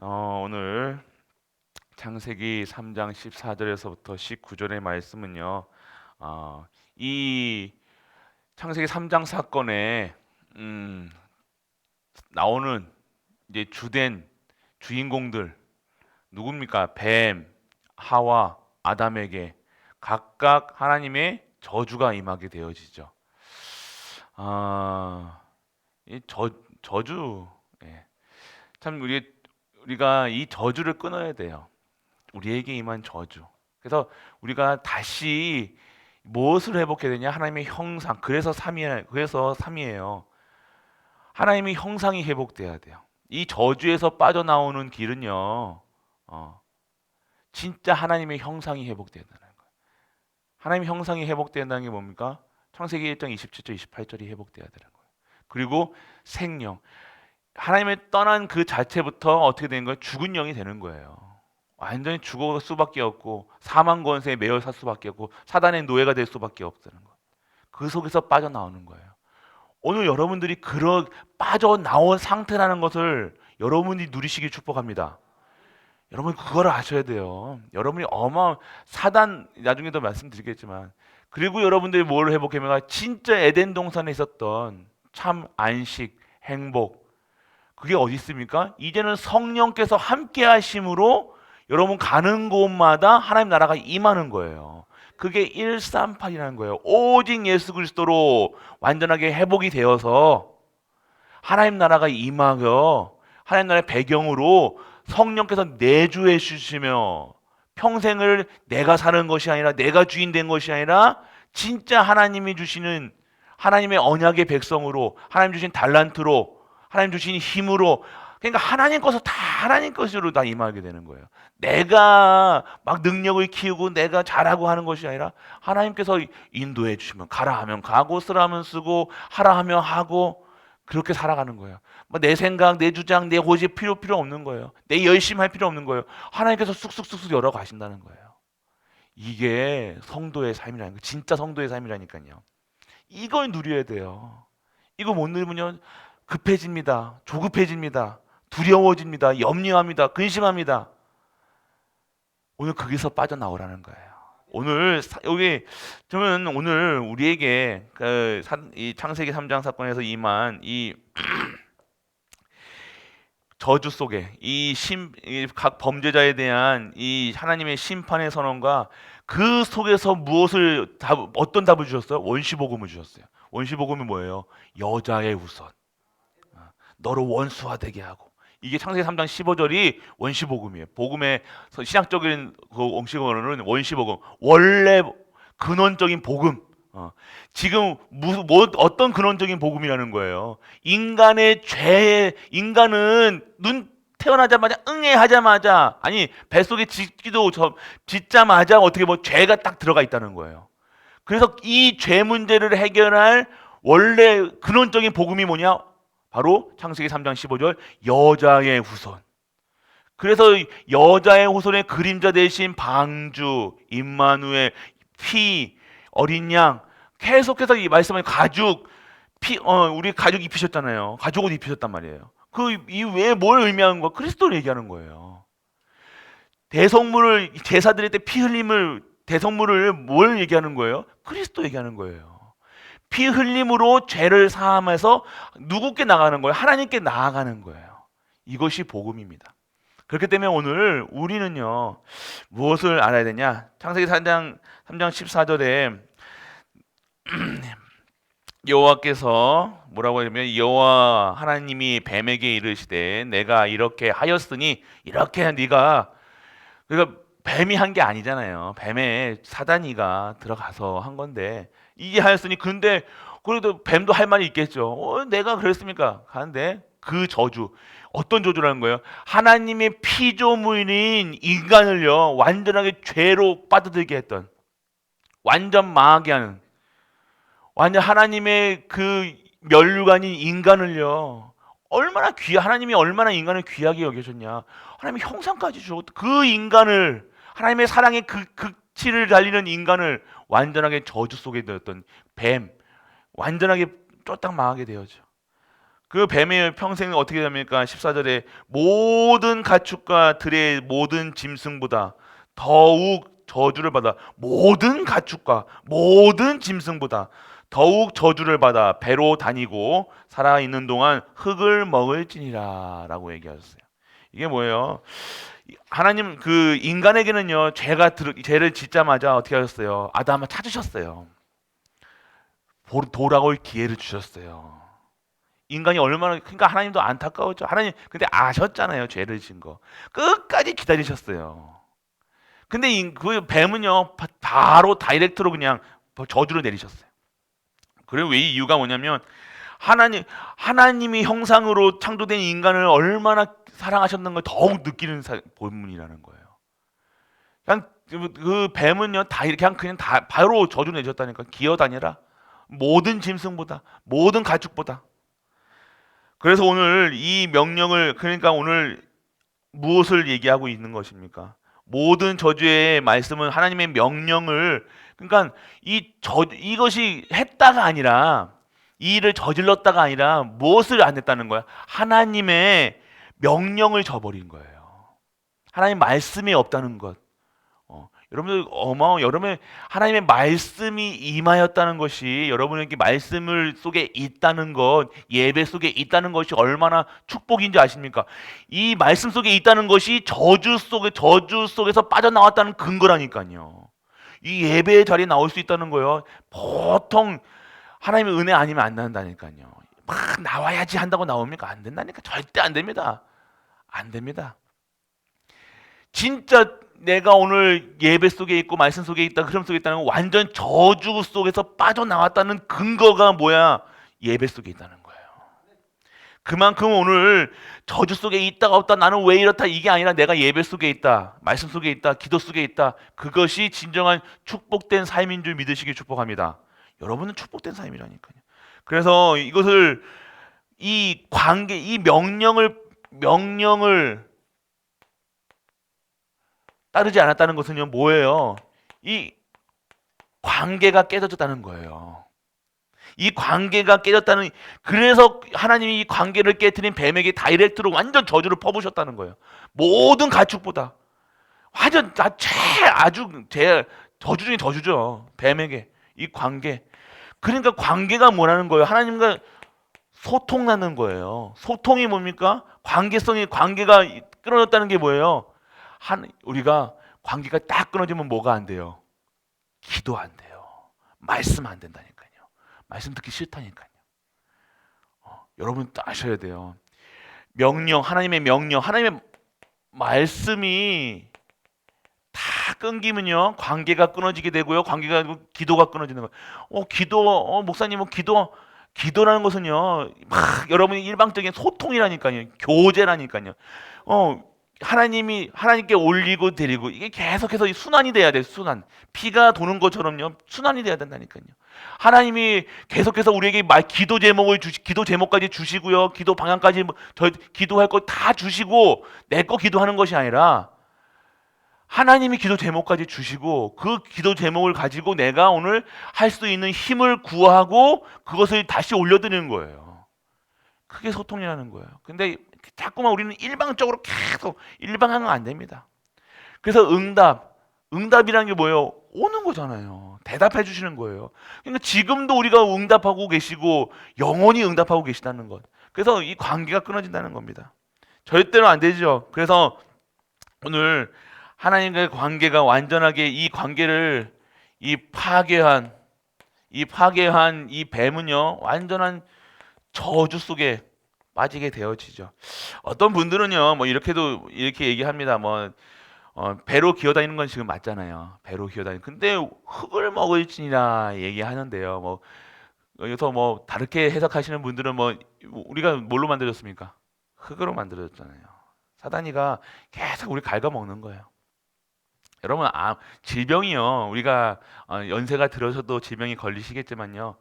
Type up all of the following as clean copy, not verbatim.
오늘 창세기 3장 14절에서부터 19절의 말씀은요. 이 창세기 3장 사건에 음, 나오는 이제 주된 주인공들 누굽니까? 뱀, 하와, 아담에게 각각 하나님의 저주가 임하게 되어지죠. 아, 이 저주. 예. 참 우리가 이 저주를 끊어야 돼요. 우리에게 임한 저주. 그래서 우리가 다시 무엇을 회복해야 되냐? 하나님의 형상. 그래서 삼위예요. 하나님의 형상이 회복돼야 돼요. 이 저주에서 빠져나오는 길은요. 진짜 하나님의 형상이 회복돼야 되는 거예요. 하나님의 형상이 회복된다는 게 뭡니까? 창세기 1장 27절 28절이 회복돼야 되는 거예요. 그리고 생명. 하나님을 떠난 그 자체부터 어떻게 되는 거예요? 죽은 영이 되는 거예요. 완전히 죽을 수밖에 없고 사망 권세에 매여 살 수밖에 없고 사단의 노예가 될 수밖에 없다는 거. 그 속에서 빠져나오는 거예요. 오늘 여러분들이 그런 빠져나온 상태라는 것을 여러분이 누리시길 축복합니다. 여러분 그걸 아셔야 돼요. 여러분이 사단 나중에도 말씀드리겠지만 그리고 여러분들이 뭘 회복하면 진짜 에덴 동산에 있었던 참 안식, 행복 그게 어디 있습니까? 이제는 성령께서 함께 하심으로 여러분 가는 곳마다 하나님 나라가 임하는 거예요. 그게 138이라는 거예요. 오직 예수 그리스도로 완전하게 회복이 되어서 하나님 나라가 임하여 하나님 나라의 배경으로 성령께서 내주해 주시며 평생을 내가 사는 것이 아니라 내가 주인 된 것이 아니라 진짜 하나님이 주시는 하나님의 언약의 백성으로 하나님 주신 달란트로 하나님 주신 힘으로 그러니까 하나님 것을 다 하나님 것으로 다 임하게 되는 거예요. 내가 막 능력을 키우고 내가 잘하고 하는 것이 아니라 하나님께서 인도해 주시면 가라 하면 가고 쓰라 하면 쓰고 하라 하면 하고 그렇게 살아가는 거예요. 뭐 내 생각, 내 주장, 내 고집 필요 없는 거예요. 내 열심히 할 필요 없는 거예요. 하나님께서 쑥쑥쑥쑥 열어 가신다는 거예요. 이게 성도의 삶이라는 거, 진짜 성도의 삶이라니까요. 이걸 누려야 돼요. 이거 못 누리면요 급해집니다. 조급해집니다. 두려워집니다. 염려합니다. 근심합니다. 오늘 거기서 빠져나오라는 거예요. 여기 저는 오늘 우리에게 이 창세기 3장 사건에서 임한 이 저주 속에 각 범죄자에 대한 이 하나님의 심판의 선언과 그 속에서 어떤 답을 주셨어요? 원시복음을 주셨어요. 원시복음이 뭐예요? 여자의 후손. 너를 원수화되게 하고. 이게 창세기 3장 15절이 원시복음이에요. 복음의 신학적인 그 원시복음은 원시복음. 원래 근원적인 복음. 지금 어떤 근원적인 복음이라는 거예요. 인간은 태어나자마자 응애하자마자 아니 뱃속에 짓자마자 어떻게 죄가 딱 들어가 있다는 거예요. 그래서 이 죄 문제를 해결할 원래 근원적인 복음이 뭐냐? 바로 창세기 3장 15절 여자의 후손. 그래서 여자의 후손의 그림자 대신 방주, 임마누엘, 피, 어린 양 계속해서 이 말씀은 우리 가죽 입히셨잖아요. 가죽옷 입히셨단 말이에요. 그 이외에 뭘 의미하는 거야? 그리스도를 얘기하는 거예요. 제사 드릴 때 피 흘림을 대성물을 뭘 얘기하는 거예요? 그리스도 얘기하는 거예요. 피 흘림으로 죄를 사함해서 누구께 나가는 거예요? 하나님께 나아가는 거예요. 이것이 복음입니다. 그렇기 때문에 오늘 우리는요 무엇을 알아야 되냐? 창세기 3장 14절에 여호와께서 뭐라고 하냐면 여호와 하나님이 뱀에게 이르시되 내가 이렇게 하였으니 이렇게 네가 그러니까 뱀이 한 게 아니잖아요. 뱀에 사단이가 들어가서 한 건데 이게 하였으니 근데 그래도 뱀도 할 말이 있겠죠. 내가 그랬습니까? 하는데 그 저주 어떤 저주라는 거예요? 하나님의 피조물인 인간을요 완전하게 죄로 빠져들게 했던 완전 망하게 하는 완전 하나님의 그 멸류관인 인간을요 하나님이 얼마나 인간을 귀하게 여기셨냐 하나님의 형상까지 주셨고 그 인간을 하나님의 사랑의 그 극치를 달리는 인간을 완전하게 저주 속에 넣었던 뱀 완전하게 쫄딱 망하게 되었죠. 그 뱀의 평생은 어떻게 됩니까? 14절에 모든 가축과 들의 모든 짐승보다 더욱 저주를 받아, 모든 가축과 모든 짐승보다 더욱 저주를 받아 배로 다니고 살아있는 동안 흙을 먹을지니라 라고 얘기하셨어요. 이게 뭐예요? 하나님 그 인간에게는요, 죄를 짓자마자 어떻게 하셨어요? 아담을 찾으셨어요. 돌아올 기회를 주셨어요. 인간이 얼마나, 그러니까 하나님도 안타까웠죠. 하나님 근데 아셨잖아요, 죄를 진 거. 끝까지 기다리셨어요. 근데 그 뱀은요, 바로 다이렉트로 그냥 저주를 내리셨어요. 그리고 왜 이유가 뭐냐면 하나님이 형상으로 창조된 인간을 얼마나 사랑하셨는 걸 더욱 느끼는 본문이라는 거예요. 그냥 그 뱀은요, 다 이렇게 그냥 다 바로 저주 내셨다니까. 기어다니라. 모든 짐승보다, 모든 가축보다. 그래서 오늘 이 명령을, 그러니까 오늘 무엇을 얘기하고 있는 것입니까? 모든 저주의 말씀은 하나님의 명령을, 그러니까 이것이 했다가 아니라, 이 일을 저질렀다가 아니라 무엇을 안 했다는 거야? 하나님의 명령을 저버린 거예요. 하나님 말씀이 없다는 것. 여러분들 여러분의 하나님의 말씀이 임하였다는 것이, 여러분에게 말씀을 속에 있다는 것, 예배 속에 있다는 것이 얼마나 축복인지 아십니까? 이 말씀 속에 있다는 것이 저주 속에서 빠져나왔다는 근거라니까요. 이 예배의 자리에 나올 수 있다는 거예요. 보통 하나님의 은혜 아니면 안 나온다니까요. 막 나와야지 한다고 나옵니까? 안 된다니까. 절대 안 됩니다. 안 됩니다. 진짜 내가 오늘 예배 속에 있고 말씀 속에 있다, 흐름 속에 있다는 건 완전 저주 속에서 빠져나왔다는 근거가 뭐야? 예배 속에 있다는 거예요. 그만큼 오늘 저주 속에 있다가 없다, 나는 왜 이렇다, 이게 아니라 내가 예배 속에 있다, 말씀 속에 있다, 기도 속에 있다, 그것이 진정한 축복된 삶인 줄 믿으시길 축복합니다. 여러분은 축복된 삶이라니까요. 그래서 이것을, 이 관계, 이 명령을 따르지 않았다는 것은요, 뭐예요? 이 관계가 깨졌다는 거예요. 이 관계가 깨졌다는, 그래서 하나님이 이 관계를 깨뜨린 뱀에게 다이렉트로 완전 저주를 퍼부으셨다는 거예요. 모든 가축보다 완전 아주 저주 중에 저주죠. 뱀에게 이 관계. 그러니까 관계가 뭐라는 거예요? 하나님과 소통하는 거예요. 소통이 뭡니까? 관계가 끊어졌다는 게 뭐예요? 우리가 관계가 딱 끊어지면 뭐가 안 돼요? 기도 안 돼요. 말씀 안 된다니까요. 말씀 듣기 싫다니까요. 여러분 아셔야 돼요. 하나님의 명령, 하나님의 말씀이 다 끊기면요, 관계가 끊어지게 되고요, 기도가 끊어지는 거예요. 목사님, 기도라는 것은요, 막 여러분이 일방적인 소통이라니까요, 교제라니까요. 하나님께 올리고 드리고, 이게 계속해서 순환이 돼야 돼요. 피가 도는 것처럼요, 순환이 돼야 된다니까요. 하나님이 계속해서 우리에게 기도 제목까지 주시고요, 기도 방향까지, 기도할 거 다 주시고, 내 거 기도하는 것이 아니라 하나님이 기도 제목까지 주시고, 그 기도 제목을 가지고 내가 오늘 할 수 있는 힘을 구하고 그것을 다시 올려드리는 거예요. 그게 소통이라는 거예요. 근데 자꾸만 우리는 일방적으로 계속 일방하면 안 됩니다. 그래서 응답이라는 게 뭐예요? 오는 거잖아요. 대답해 주시는 거예요. 그러니까 지금도 우리가 응답하고 계시고 영원히 응답하고 계시다는 것. 그래서 이 관계가 끊어진다는 겁니다. 절대로 안 되죠. 그래서 오늘 하나님과의 관계가 완전하게, 이 관계를 파괴한 이 뱀은요, 완전한 저주 속에 빠지게 되어지죠. 어떤 분들은요, 이렇게 얘기합니다. 배로 기어다니는 건 지금 맞잖아요. 배로 기어다니는. 근데 흙을 먹을지니라 얘기하는데요. 여기서 다르게 해석하시는 분들은 우리가 뭘로 만들어졌습니까? 흙으로 만들어졌잖아요. 사단이가 계속 우리 갉아먹는 거예요. 여러분, 질병이요, 우리가 연세가 들어서도 질병이 걸리시겠지만요,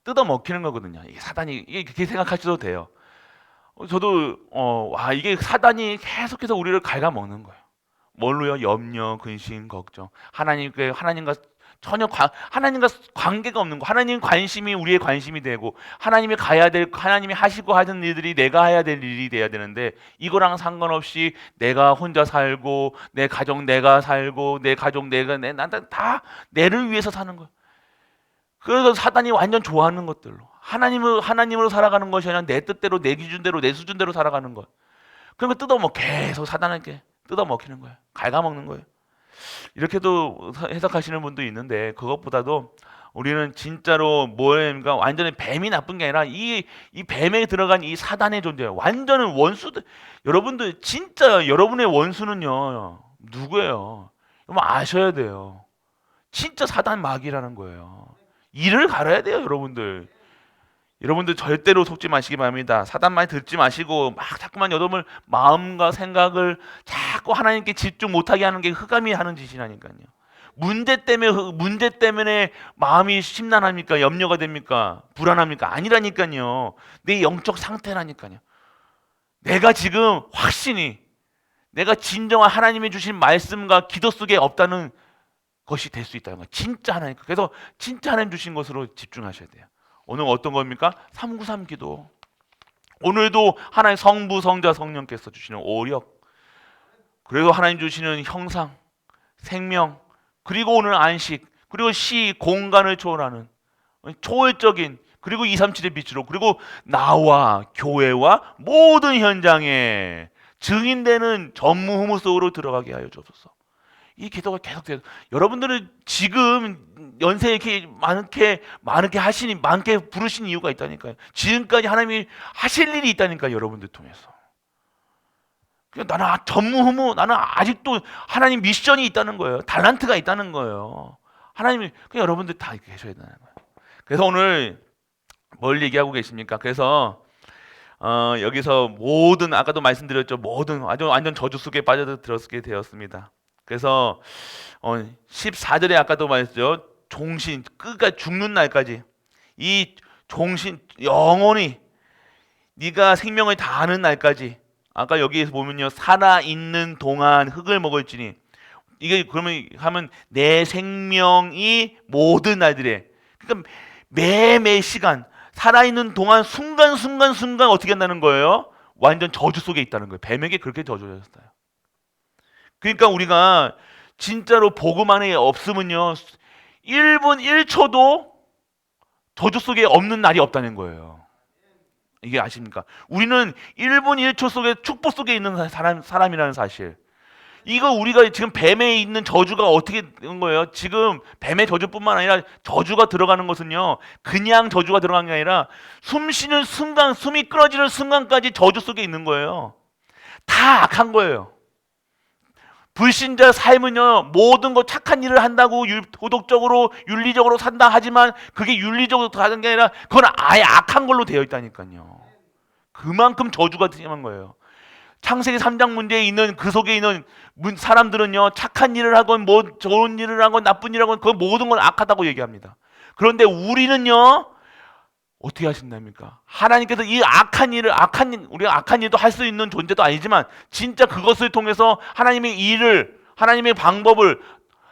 뜯어 먹히는 거거든요. 이게 사단이, 이게 그렇게 생각하셔도 돼요. 저도 이게 사단이 계속해서 우리를 갉아먹는 거예요. 뭘로요? 염려, 근심, 걱정. 하나님과 전혀 하나님과 관계가 없는 거. 하나님 관심이 우리의 관심이 되고 하나님이 가야 될 하나님이 하시고 하는 일들이 내가 해야 될 일이 돼야 되는데 이거랑 상관없이 내가 혼자 살고 내 가정 내가 살고 내 가족 내가 나는 다 내를 위해서 사는 거야. 그래서 사단이 완전 좋아하는 것들로 하나님으로 살아가는 것이 아니라 내 뜻대로 내 기준대로 내 수준대로 살아가는 것. 그런 거 뜯어먹 계속 사단에게 뜯어먹히는 거예요. 갉아먹는 거예요. 이렇게도 해석하시는 분도 있는데 그것보다도 우리는 진짜로 뭐니까 완전히 뱀이 나쁜 게 아니라 이 뱀에 들어간 이 사단의 존재예요. 완전히 원수들. 여러분들 진짜 여러분의 원수는요 누구예요? 여러분 아셔야 돼요. 진짜 사단 마귀라는 거예요. 이를 갈아야 돼요, 여러분들. 여러분들 절대로 속지 마시기 바랍니다. 사단 말 듣지 마시고 막 자꾸만 여러분 마음과 생각을 자꾸 하나님께 집중 못하게 하는 게 흑암이 하는 짓이라니까요. 문제 때문에 마음이 심란합니까? 염려가 됩니까? 불안합니까? 아니라니까요. 내 영적 상태라니까요. 내가 지금 확신이 내가 진정한 하나님이 주신 말씀과 기도 속에 없다는 것이 될 수 있다는 거예요. 진짜 하나님. 그래서 진짜 하나님 주신 것으로 집중하셔야 돼요. 오늘 어떤 겁니까? 393 기도. 오늘도 하나님 성부, 성자, 성령께서 주시는 오력, 그리고 하나님 주시는 형상, 생명, 그리고 오늘 안식, 그리고 시, 공간을 초월하는 초월적인, 그리고 237의 빛으로, 그리고 나와 교회와 모든 현장에 증인되는 전무후무 속으로 들어가게 하여 주옵소서. 이 기도가 계속돼요. 여러분들은 지금 연세 이렇게 많게 하시니 많게 부르신 이유가 있다니까요. 지금까지 하나님이 하실 일이 있다니까요. 여러분들 통해서. 나는 전무후무, 나는 아직도 하나님 미션이 있다는 거예요. 달란트가 있다는 거예요. 하나님이 여러분들 다 계셔야 되는 거예요. 그래서 오늘 뭘 얘기하고 계십니까? 그래서 여기서 모든 아까도 말씀드렸죠. 모든 완전 저주 속에 빠져들었게 되었습니다. 그래서 14절에 아까도 말했죠. 종신 끝까지 죽는 날까지 이 종신 영원히 네가 생명을 다하는 날까지 아까 여기에서 보면요. 살아있는 동안 흙을 먹을지니 이게 그러면 하면 내 생명이 모든 날들에 그러니까 매매 시간 살아있는 동안 순간 어떻게 한다는 거예요? 완전 저주 속에 있다는 거예요. 뱀에게 그렇게 저주였어요. 그러니까 우리가 진짜로 복음 안에 없으면요 1분 1초도 저주 속에 없는 날이 없다는 거예요. 이게 아십니까? 우리는 1분 1초 속에 축복 속에 있는 사람이라는 사실. 이거 우리가 지금 뱀에 있는 저주가 어떻게 된 거예요? 지금 뱀의 저주뿐만 아니라 저주가 들어가는 것은요 그냥 저주가 들어간 게 아니라 숨 쉬는 순간, 숨이 끊어지는 순간까지 저주 속에 있는 거예요. 다 악한 거예요. 불신자 삶은요 모든 거 착한 일을 한다고 도덕적으로 윤리적으로 산다 하지만 그게 윤리적으로 가는 게 아니라 그건 아예 악한 걸로 되어 있다니까요. 그만큼 저주가 심한 거예요. 창세기 3장 문제에 있는 그 속에 있는 사람들은요 착한 일을 하건 뭐 좋은 일을 하건 나쁜 일을 하건 그 모든 건 악하다고 얘기합니다. 그런데 우리는요 어떻게 하신답니까? 하나님께서 이 우리가 악한 일도 할 수 있는 존재도 아니지만 진짜 그것을 통해서 하나님의 일을, 하나님의 방법을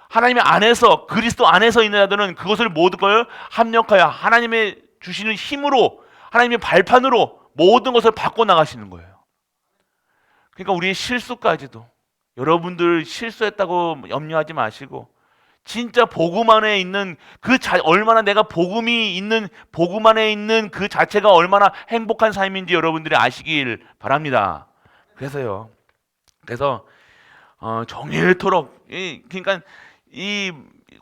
하나님의 안에서 그리스도 안에서 있는 자들은 그것을 모든 걸 합력하여 하나님의 주시는 힘으로 하나님의 발판으로 모든 것을 바꿔 나가시는 거예요. 그러니까 우리의 실수까지도 여러분들 실수했다고 염려하지 마시고 진짜 복음 안에 있는 얼마나 내가 복음이 있는 복음 안에 있는 그 자체가 얼마나 행복한 삶인지 여러분들이 아시길 바랍니다. 그래서 정일토록 그러니까 이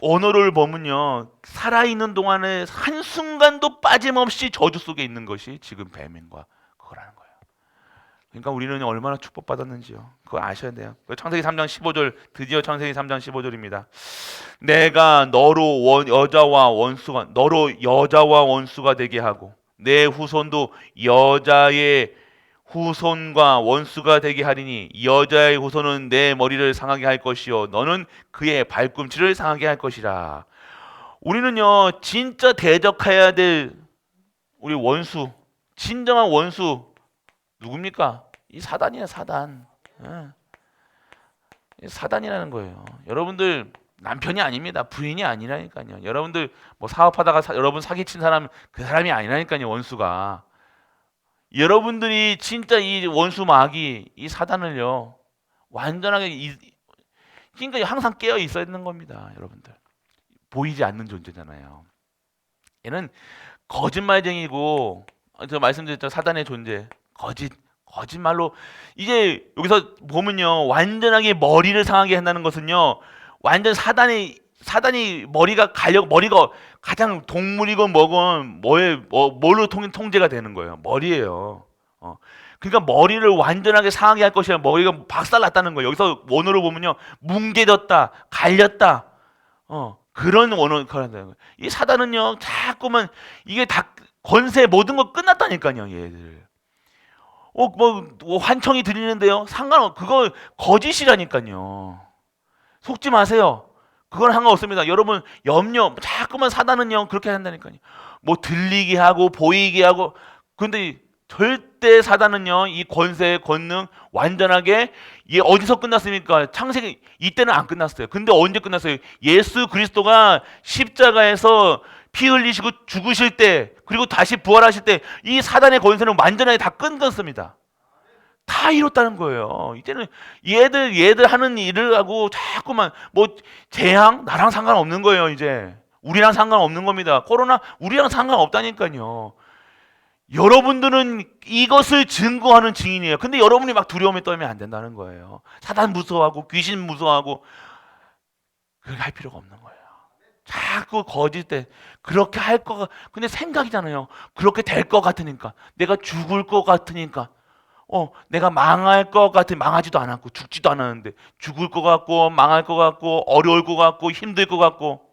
언어를 보면요 살아있는 동안에 한순간도 빠짐없이 저주 속에 있는 것이 지금 뱀인과 그거라는 거예요. 그러니까 우리는 얼마나 축복받았는지요. 그거 아셔야 돼요. 창세기 3장 15절 드디어 창세기 3장 15절입니다. 내가 너로 여자와 원수가 되게 하고 내 후손도 여자의 후손과 원수가 되게 하리니 여자의 후손은 내 머리를 상하게 할 것이요 너는 그의 발꿈치를 상하게 할 것이라. 우리는요 진짜 대적해야 될 우리 원수, 진정한 원수 누굽니까? 이 사단이야 사단. 사단이라는 거예요. 여러분들 남편이 아닙니다. 부인이 아니라니까요. 여러분들 뭐 사업하다가 여러분 사기친 사람 그 사람이 아니라니까요. 원수가. 여러분들이 진짜 이 원수 마귀 이 사단을요 완전하게 그러니까 항상 깨어 있어야 되는 겁니다. 여러분들 보이지 않는 존재잖아요. 얘는 거짓말쟁이고 저 말씀드렸죠. 사단의 존재 거짓말로 이제 여기서 보면요 완전하게 머리를 상하게 한다는 것은요 완전 사단이 머리가 가장 동물이건 뭐건 뭘로 통제가 되는 거예요. 머리예요. 그러니까 머리를 완전하게 상하게 할 것이야. 머리가 박살났다는 거예요. 여기서 원어로 보면요 뭉개졌다, 갈렸다. 그런 원어를 하는 거예요. 이 사단은요 자꾸만 이게 다 권세 모든 거 끝났다니까요. 얘들. 뭐 환청이 들리는데요. 그거 거짓이라니까요. 속지 마세요. 그건 상관없습니다. 여러분 자꾸만 사단은요 그렇게 한다니까요. 뭐 들리게 하고 보이게 하고 근데 절대 사단은요 이 권세 권능 완전하게 얘 어디서 끝났습니까? 창세기 이때는 안 끝났어요. 근데 언제 끝났어요? 예수 그리스도가 십자가에서 피 흘리시고 죽으실 때 그리고 다시 부활하실 때 이 사단의 권세는 완전하게 다 끝났습니다. 다 이뤘다는 거예요. 이제는 얘들 하는 일을 하고 자꾸만 뭐 재앙 나랑 상관없는 거예요. 이제 우리랑 상관없는 겁니다. 코로나 우리랑 상관없다니까요. 여러분들은 이것을 증거하는 증인이에요. 근데 여러분이 막 두려움에 떨면 안 된다는 거예요. 사단 무서워하고 귀신 무서워하고 그렇게 할 필요가 없는 거예요. 자꾸 거짓대 그렇게 할 거가 근데 생각이잖아요. 그렇게 될 것 같으니까 내가 죽을 것 같으니까 내가 망할 것 같은 망하지도 않았고 죽지도 않았는데 죽을 것 같고 망할 것 같고 어려울 것 같고 힘들 것 같고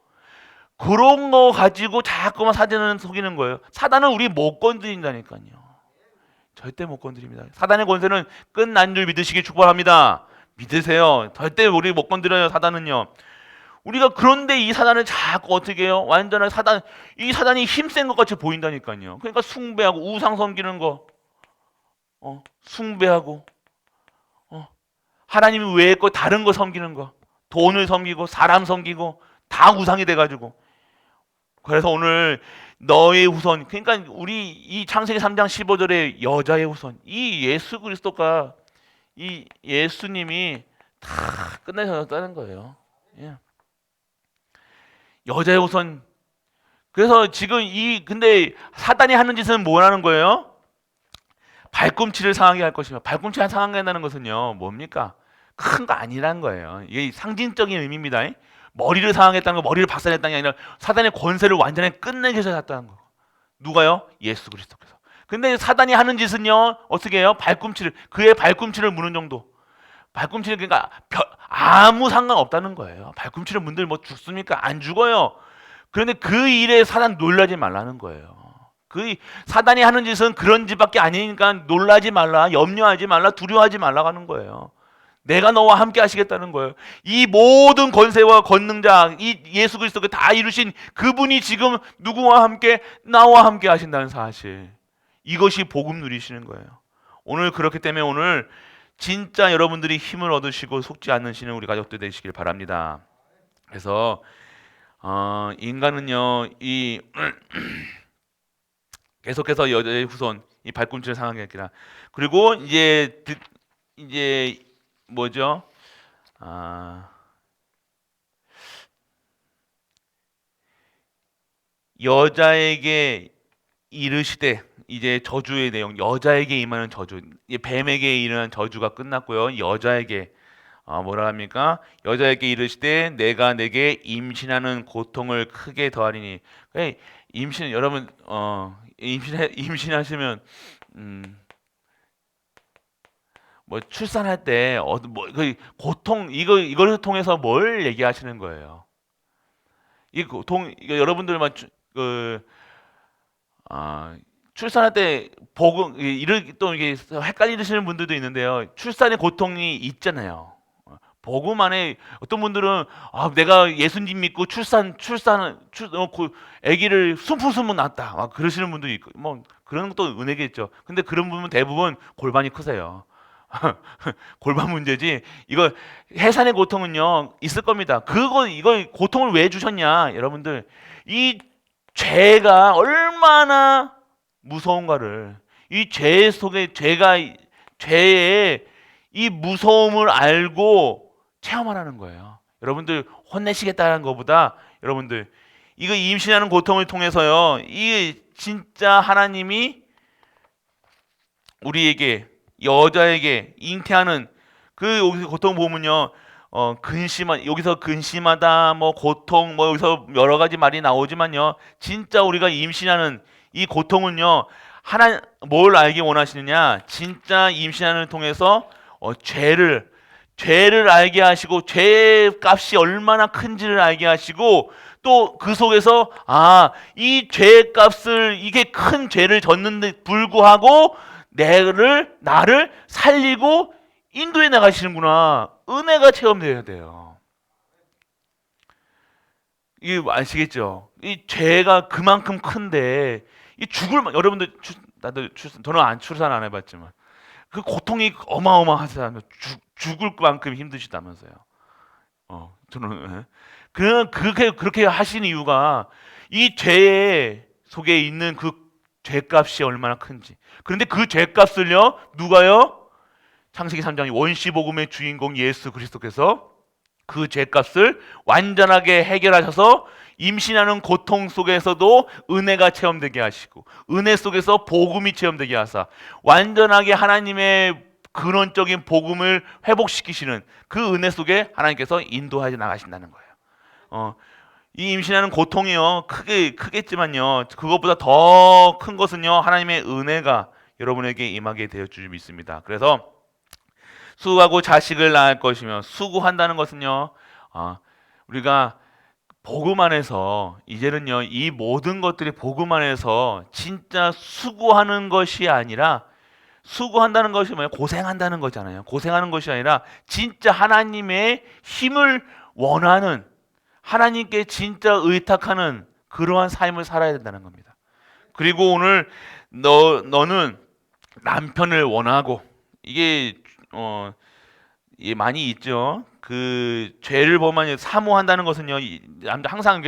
그런 거 가지고 자꾸만 사단은 속이는 거예요. 사단은 우리 못 건드린다니까요. 절대 못 건드립니다. 사단의 권세는 끝난 줄 믿으시기 축복합니다. 믿으세요. 절대 우리 못 건드려요. 사단은요. 우리가 그런데 이 사단을 자꾸 어떻게 해요? 완전한 이 사단이 힘센 것 같이 보인다니까요. 그러니까 숭배하고 우상 섬기는 거 숭배하고 하나님 외의 거 다른 거 섬기는 거 돈을 섬기고 사람 섬기고 다 우상이 돼가지고 그래서 오늘 너의 후손 그러니까 우리 이 창세기 3장 15절에 여자의 후손 이 예수 그리스도가 이 예수님이 다 끝내셨다는 거예요. 예. 여자의 후손 그래서 지금 근데 사단이 하는 짓은 뭐라는 거예요? 발꿈치를 상하게 할 것이며 발꿈치를 상하게 한다는 것은요 뭡니까? 큰 거 아니란 거예요. 이게 상징적인 의미입니다. 머리를 상하겠다는 거 머리를 박살냈다는 게 아니라 사단의 권세를 완전히 끝내게 하셨다는 거. 누가요? 예수 그리스도께서. 근데 사단이 하는 짓은요 어떻게 해요? 그의 발꿈치를 무는 정도. 발꿈치는 그러니까 아무 상관없다는 거예요. 발꿈치를 문들 뭐 죽습니까? 안 죽어요. 그런데 그 일에 사단 놀라지 말라는 거예요. 그 사단이 하는 짓은 그런 짓밖에 아니니까 놀라지 말라, 염려하지 말라, 두려워하지 말라고 하는 거예요. 내가 너와 함께 하시겠다는 거예요. 이 모든 권세와 권능자 이 예수 그리스도가 다 이루신 그분이 지금 누구와 함께 나와 함께 하신다는 사실. 이것이 복음 누리시는 거예요. 오늘 그렇기 때문에 오늘 진짜 여러분들이 힘을 얻으시고 속지 않으시는 우리 가족들 되시길 바랍니다. 그래서 인간은요 이 계속해서 여자의 후손 이 발꿈치를 상하게 했기라. 그리고 이제 뭐죠? 여자에게 이르시되 이제 저주의 내용 여자에게 임하는 저주 뱀에게 이르는 저주가 끝났고요. 여자에게 뭐라 합니까? 여자에게 이르시되 내가 내게 임신하는 고통을 크게 더하리니 임신 여러분 임신하시면 뭐 출산할 때 그 고통 이걸 통해서 뭘 얘기하시는 거예요? 이 고통 여러분들만 출산할 때 복음 또 이게 헷갈리시는 분들도 있는데요. 출산의 고통이 있잖아요. 복음 안에 어떤 분들은 내가 예수님 믿고 아기를 숨풍숨풍 낳았다. 그러시는 분도 있고 뭐 그런 것도 은혜겠죠. 근데 그런 분은 대부분 골반이 크세요. 골반 문제지. 이거 해산의 고통은요 있을 겁니다. 이걸 고통을 왜 주셨냐, 여러분들. 이 죄가 얼마나 무서운가를, 이 죄 속에 죄의 이 무서움을 알고 체험하라는 거예요. 여러분들 혼내시겠다는 것보다 여러분들 이거 임신하는 고통을 통해서요, 이 진짜 하나님이 우리에게, 여자에게 잉태하는 그 여기서 고통 보면요, 여기서 근심하다, 뭐 고통, 뭐 여기서 여러 가지 말이 나오지만요, 진짜 우리가 임신하는 이 고통은요, 뭘 알기 원하시느냐? 진짜 임신하는 통해서 죄를 알게 하시고, 죄의 값이 얼마나 큰지를 알게 하시고, 또 그 속에서 이 죄의 값을, 이게 큰 죄를 졌는데 불구하고 나를 살리고 인도해 나가시는구나. 은혜가 체험돼야 돼요. 이게 아시겠죠? 이 죄가 그만큼 큰데 여러분들 저는 출산 안 해봤지만 그 고통이 어마어마하잖아요. 죽을 만큼 힘드시다면서요. 저는 그렇게 하신 이유가 이 죄 속에 있는 그 죄값이 얼마나 큰지. 그런데 그 죄값을요, 누가요? 창세기 3장 원시복음의 주인공 예수 그리스도께서 그 죄값을 완전하게 해결하셔서 임신하는 고통 속에서도 은혜가 체험되게 하시고, 은혜 속에서 복음이 체험되게 하사 완전하게 하나님의 근원적인 복음을 회복시키시는 그 은혜 속에 하나님께서 인도하여 나가신다는 거예요. 이 임신하는 고통이요, 크겠지만요, 그것보다 더 큰 것은요, 하나님의 은혜가 여러분에게 임하게 되어 줄 믿습니다. 그래서 수고하고 자식을 낳을 것이며, 수고한다는 것은요, 우리가 복음 안에서 이제는요, 이 모든 것들이 복음 안에서 진짜 수고하는 것이 아니라, 수고한다는 것이 뭐예요? 고생한다는 거잖아요. 고생하는 것이 아니라 진짜 하나님의 힘을 원하는, 하나님께 진짜 의탁하는 그러한 삶을 살아야 된다는 겁니다. 그리고 오늘 너는 남편을 원하고, 이게 많이 있죠. 그 죄를 범하니 사모한다는 것은요, 항상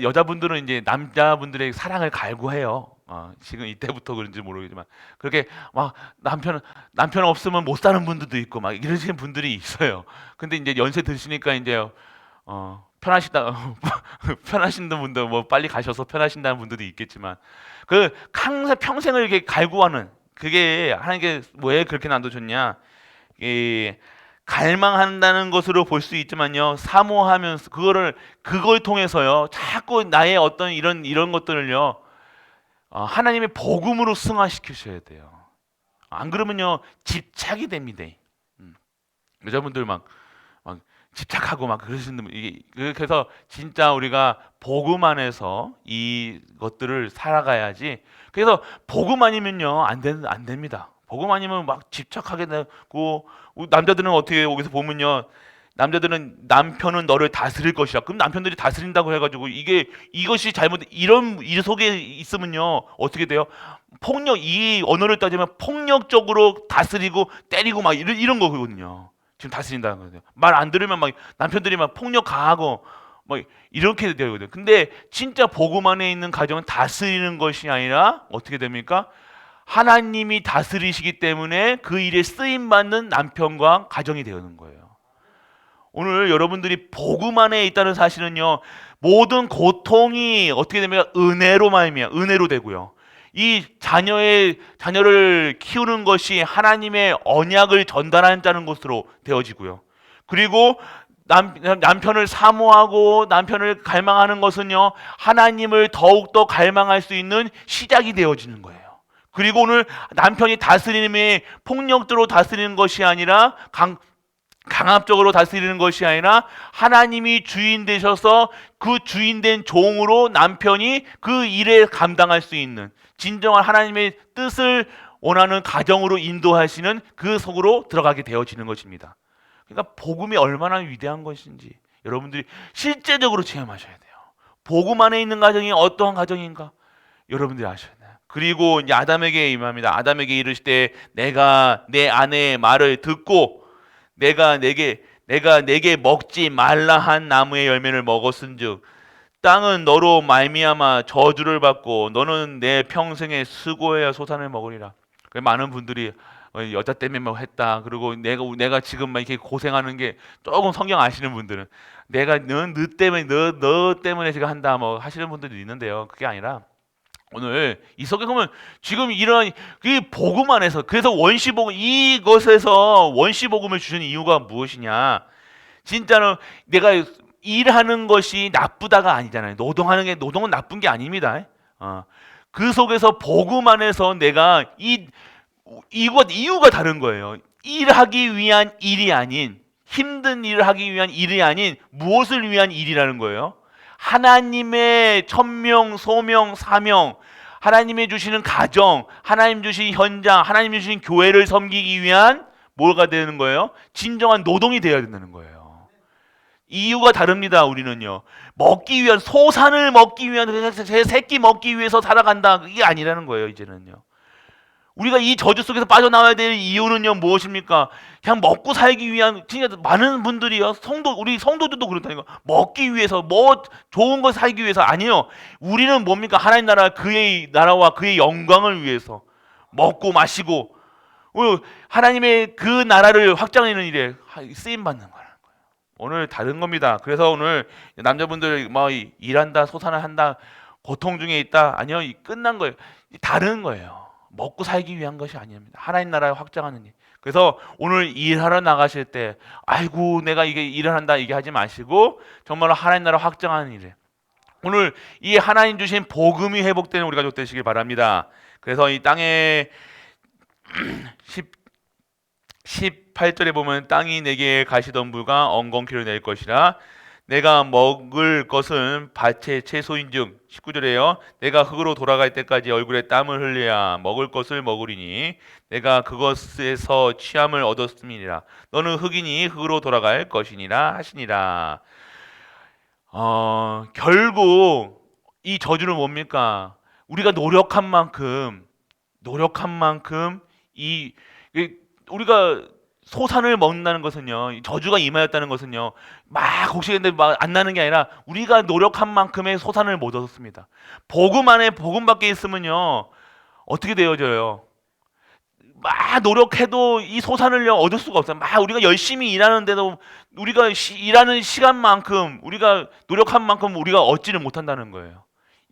여자분들은 이제 남자분들의 사랑을 갈구해요. 지금 이때부터 그런지 모르겠지만 그렇게 막 남편 없으면 못 사는 분들도 있고 막 이러시는 분들이 있어요. 근데 이제 연세 드시니까 이제 편하신 분들, 뭐 빨리 가셔서 편하신다는 분들도 있겠지만, 항상 평생을 이렇게 갈구하는, 그게 하나님께 왜 그렇게 놔두셨냐? 갈망한다는 것으로 볼 수 있지만요, 사모하면서 그걸 통해서요, 자꾸 나의 어떤 이런 것들을요, 하나님의 복음으로 승화시키셔야 돼요. 안 그러면요, 집착이 됩니다. 여자분들 막 집착하고 막 그러시는 분, 그래서 진짜 우리가 복음 안에서 이것들을 살아가야지. 그래서 복음 아니면요, 안 됩니다. 복음 아니면 막 집착하게 되고, 남자들은 어떻게 여기서 보면요, 남자들은 남편은 너를 다스릴 것이라. 그럼 남편들이 다스린다고 해가지고 이것이 잘못, 이 속에 있으면요, 어떻게 돼요? 이 언어를 따지면 폭력적으로 다스리고 때리고 막 이런 거거든요. 지금 다스린다는 거예요. 말 안 들으면 막 남편들이 막 폭력 가하고 막 이렇게 되거든요. 근데 진짜 복음 안에 있는 가정은 다스리는 것이 아니라 어떻게 됩니까? 하나님이 다스리시기 때문에 그 일에 쓰임 받는 남편과 가정이 되는 거예요. 오늘 여러분들이 복음 안에 있다는 사실은요, 모든 고통이 어떻게 됩니까? 은혜로 되고요. 이 자녀를 키우는 것이 하나님의 언약을 전달하는 것으로 되어지고요. 그리고 남편을 사모하고 남편을 갈망하는 것은요, 하나님을 더욱더 갈망할 수 있는 시작이 되어지는 거예요. 그리고 오늘 남편이 다스림의 폭력으로 다스리는 것이 아니라 강압적으로 다스리는 것이 아니라 하나님이 주인 되셔서 그 주인된 종으로 남편이 그 일에 감당할 수 있는 진정한 하나님의 뜻을 원하는 가정으로 인도하시는 그 속으로 들어가게 되어지는 것입니다. 그러니까 복음이 얼마나 위대한 것인지 여러분들이 실제적으로 체험하셔야 돼요. 복음 안에 있는 가정이 어떠한 가정인가 여러분들이 아셔야 돼요. 그리고 이제 아담에게 임합니다. 아담에게 이르실 때 내가 내 아내의 말을 듣고 내가 내게 먹지 말라 한 나무의 열매를 먹었은즉 땅은 너로 말미암아 저주를 받고 너는 내 평생의 수고해야 소산을 먹으리라. 많은 분들이 여자 때문에 뭐 했다. 그리고 내가 지금 막 이렇게 고생하는 게 조금 성경 아시는 분들은 내가 너 때문에 너 때문에 지금 한다 뭐 하시는 분들도 있는데요. 그게 아니라 오늘 이 속에 보면 지금 이런 이 복음 안에서 그래서 원시복음 이것에서 원시복음을 주신 이유가 무엇이냐? 진짜로 내가 일하는 것이 나쁘다가 아니잖아요. 노동은 나쁜 게 아닙니다. 그 속에서 복음 안에서 내가 이유가 다른 거예요. 일하기 위한 일이 아닌 힘든 일을 하기 위한 일이 아닌 무엇을 위한 일이라는 거예요. 하나님의 천명, 소명, 사명, 하나님이 주시는 가정, 하나님 주신 현장, 하나님 주신 교회를 섬기기 위한 뭐가 되는 거예요? 진정한 노동이 되어야 된다는 거예요. 이유가 다릅니다. 우리는요. 먹기 위한 소산을 먹기 위한 제 새끼 먹기 위해서 살아간다. 이게 아니라는 거예요. 이제는요. 우리가 이 저주 속에서 빠져나와야 될 이유는요 무엇입니까? 그냥 먹고 살기 위한 진짜 많은 분들이요 우리 성도들도 그렇다니까 먹기 위해서 뭐 좋은 거 살기 위해서 아니요. 우리는 뭡니까? 하나님 나라 그의 나라와 그의 영광을 위해서 먹고 마시고 하나님의 그 나라를 확장하는 일에 쓰임 받는 거라는 거예요. 오늘 다른 겁니다. 그래서 오늘 남자분들 뭐 일한다 소산을 한다 고통 중에 있다 아니요 끝난 거예요. 다른 거예요. 먹고 살기 위한 것이 아닙니다. 하나님 나라를 확장하는 일. 그래서 오늘 일하러 나가실 때 아이고 내가 이게 일을 한다 이게 하지 마시고 정말로 하나님 나라 확장하는 일에 오늘 이 하나님 주신 복음이 회복되는 우리가 되시길 바랍니다. 그래서 이 땅에 18절에 보면 땅이 내게 가시덤불과 엉겅퀴를 낼 것이라 내가 먹을 것은 밭의 채소인즉 19절에요. 내가 흙으로 돌아갈 때까지 얼굴에 땀을 흘려야 먹을 것을 먹으리니 내가 그것에서 취함을 얻었음이니라. 너는 흙이니 흙으로 돌아갈 것이니라 하시니라. 결국 이 저주는 뭡니까? 우리가 노력한 만큼 우리가 소산을 먹는다는 것은요 저주가 임하였다는 것은요 막 혹시 근데 막 안 나는 게 아니라 우리가 노력한 만큼의 소산을 못 얻었습니다. 복음 안에 복음 밖에 있으면요 어떻게 되어져요? 막 노력해도 이 소산을요 얻을 수가 없어요. 막 우리가 열심히 일하는데도 우리가 일하는 시간만큼 우리가 노력한 만큼 우리가 얻지를 못한다는 거예요.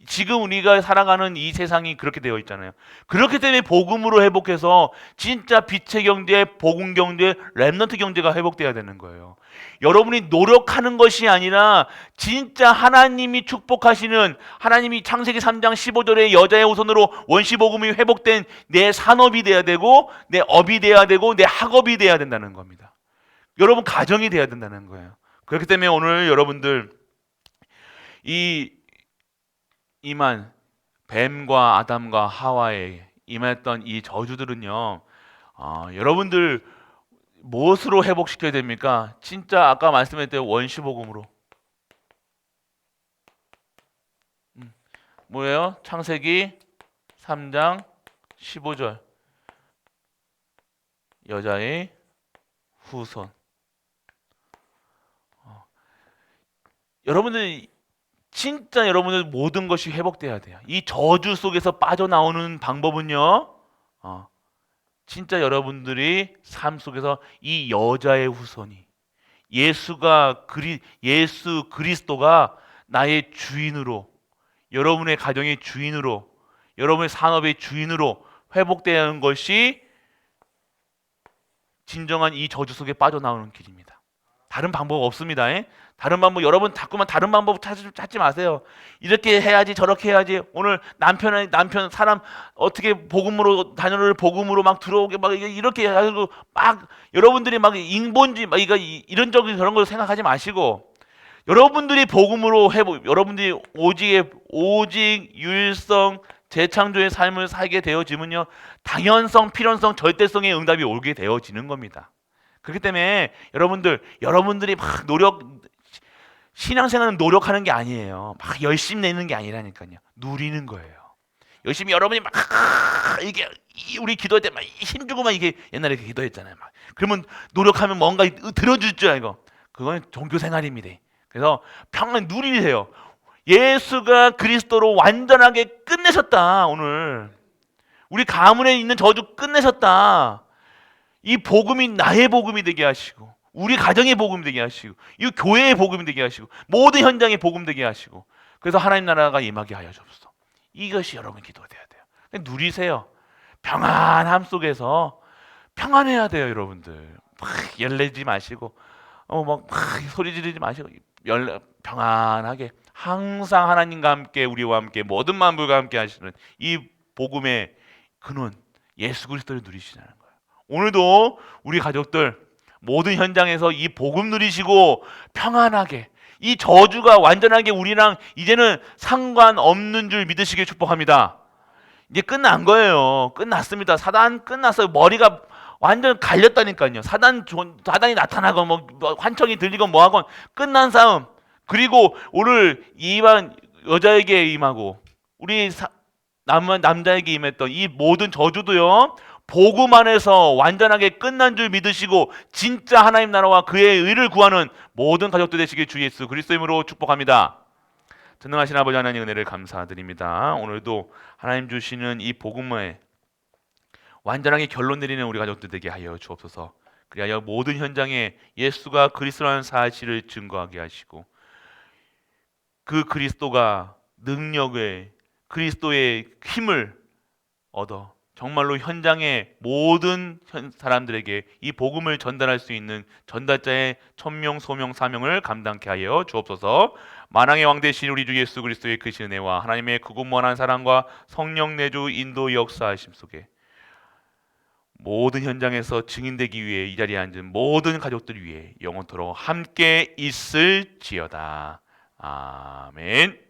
지금 우리가 살아가는 이 세상이 그렇게 되어 있잖아요. 그렇기 때문에 복음으로 회복해서 진짜 빛의 경제, 복음 경제, 렘넌트 경제가 회복돼야 되는 거예요. 여러분이 노력하는 것이 아니라 진짜 하나님이 축복하시는 하나님이 창세기 3장 15절에 여자의 후손으로 원시복음이 회복된 내 산업이 돼야 되고 내 업이 돼야 되고 내 학업이 돼야 된다는 겁니다. 여러분 가정이 돼야 된다는 거예요. 그렇기 때문에 오늘 여러분들 이만 뱀과 아담과 하와에 임했던 이 저주들은요 여러분들 무엇으로 회복시켜야 됩니까? 진짜 아까 말씀했던 원시복음으로 뭐예요? 창세기 3장 15절 여자의 후손 여러분들 모든 것이 회복돼야 돼요. 이 저주 속에서 빠져나오는 방법은요. 진짜 여러분들이 삶 속에서 이 여자의 후손이 예수 그리스도가 나의 주인으로 여러분의 가정의 주인으로 여러분의 산업의 주인으로 회복되는 것이 진정한 이 저주 속에 빠져나오는 길입니다. 다른 방법 없습니다. 다른 방법 여러분 자꾸만 다른 방법 찾지 마세요. 이렇게 해야지 저렇게 해야지 오늘 남편 사람 어떻게 자녀를 복음으로 막 들어오게 막 이렇게 해가지고 막 여러분들이 막 인본주의 막 이런 저런 걸 생각하지 마시고 여러분들이 복음으로 여러분들이 오직 유일성 재창조의 삶을 살게 되어지면요 당연성, 필연성, 절대성의 응답이 오게 되어지는 겁니다. 그렇기 때문에 여러분들이 막 신앙생활은 노력하는 게 아니에요. 막 열심히 내는 게 아니라니까요. 누리는 거예요. 열심히 여러분이 막 이게 우리 기도할 때 막 힘주고 막 이게 옛날에 기도했잖아요. 막 그러면 노력하면 뭔가 들어줄 줄 알고 그건 종교 생활입니다. 그래서 평안 누리세요. 예수가 그리스도로 완전하게 끝내셨다. 오늘 우리 가문에 있는 저주 끝내셨다. 이 복음이 나의 복음이 되게 하시고 우리 가정의 복음 되게 하시고 이 교회의 복음이 되게 하시고 모든 현장의 복음 되게 하시고 그래서 하나님 나라가 임하게 하여 주옵소서. 이것이 여러분 기도돼야 돼요. 누리세요. 평안함 속에서 평안해야 돼요, 여러분들. 막 열내지 마시고 막 소리 지르지 마시고 평안하게 항상 하나님과 함께 우리와 함께 모든 만물과 함께 하시는 이 복음의 근원 예수 그리스도를 누리시라는 거예요. 오늘도 우리 가족들 모든 현장에서 이 복음 누리시고 평안하게 이 저주가 완전하게 우리랑 이제는 상관없는 줄 믿으시길 축복합니다. 이제 끝난 거예요. 끝났습니다. 사단 끝났어요. 머리가 완전 갈렸다니까요. 사단이 나타나고 뭐 환청이 들리고 뭐하건 끝난 싸움. 그리고 오늘 이만 여자에게 임하고 우리 남자에게 임했던 이 모든 저주도요. 복음 안에서 완전하게 끝난 줄 믿으시고 진짜 하나님 나라와 그의 의를 구하는 모든 가족들 되시길 주 예수 그리스도 이름으로 축복합니다. 전능하신 아버지 하나님 은혜를 감사드립니다. 오늘도 하나님 주시는 이 복음에 완전하게 결론 내리는 우리 가족들 되게 하여 주옵소서. 그리하여 모든 현장에 예수가 그리스도라는 사실을 증거하게 하시고 그 그리스도가 능력의 그리스도의 힘을 얻어 정말로 현장의 모든 사람들에게 이 복음을 전달할 수 있는 전달자의 천명, 소명, 사명을 감당케 하여 주옵소서. 만왕의 왕 되신 우리 주 예수 그리스도의 크신 은혜와 하나님의 구분무한한 사랑과 성령 내주 인도 역사하심 속에 모든 현장에서 증인되기 위해 이 자리에 앉은 모든 가족들 위해 영원토록 함께 있을지어다. 아멘.